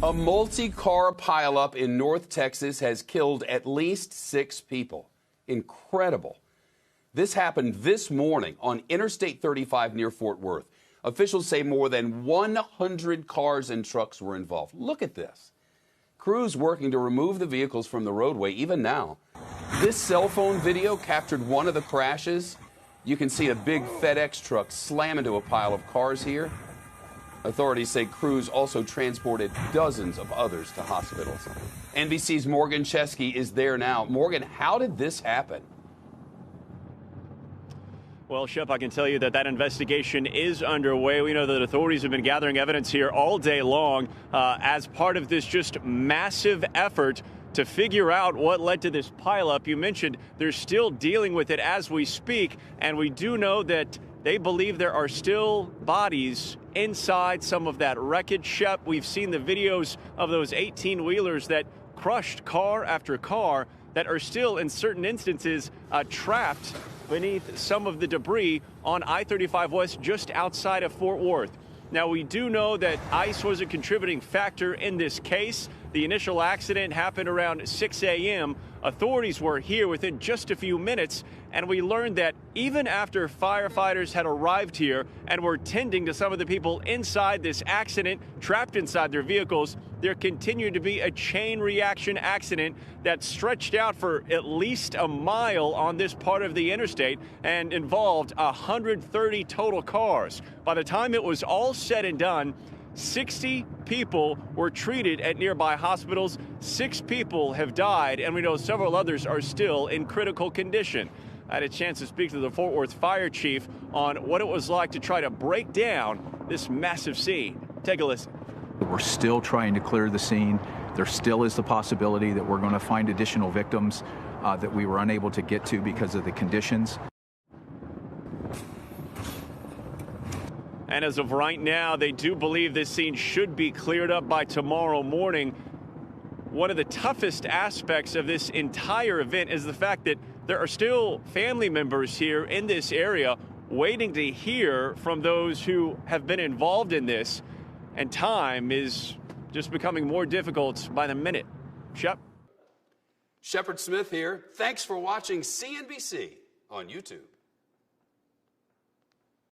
A multi-car pileup in North Texas has killed at least 6 people. Incredible. This happened this morning on Interstate 35 near Fort Worth. Officials say more than 100 cars and trucks were involved. Look at this. Crews working to remove the vehicles from the roadway even now. This cell phone video captured one of the crashes. You can see a big FedEx truck slam into a pile of cars here. Authorities say crews also transported dozens of others to hospitals. NBC's Morgan Chesky is there now. Morgan, how did this happen? Well, Shep, I can tell you that investigation is underway. We know that authorities have been gathering evidence here all day long as part of this just massive effort to figure out what led to this pileup. You mentioned they're still dealing with it as we speak, and we do know that they believe there are still bodies inside some of that wreckage, Shep. We've seen the videos of those 18-wheelers that crushed car after car that are still, in certain instances, trapped beneath some of the debris on I-35 West just outside of Fort Worth. Now, we do know that ice was a contributing factor in this case. The initial accident happened around 6 a.m. Authorities were here within just a few minutes, and we learned that even after firefighters had arrived here and were tending to some of the people inside this accident, trapped inside their vehicles, there continued to be a chain reaction accident that stretched out for at least a mile on this part of the interstate and involved 130 total cars. By the time it was all said and done, 60 people were treated at nearby hospitals. 6 people have died, and we know several others are still in critical condition. I had a chance to speak to the Fort Worth fire chief on what it was like to try to break down this massive scene. Take a listen. We're still trying to clear the scene. There still is the possibility that we're going to find additional victims that we were unable to get to because of the conditions. And as of right now, they do believe this scene should be cleared up by tomorrow morning. One of the toughest aspects of this entire event is the fact that there are still family members here in this area waiting to hear from those who have been involved in this. And time is just becoming more difficult by the minute. Shep? Shepard Smith here. Thanks for watching CNBC on YouTube.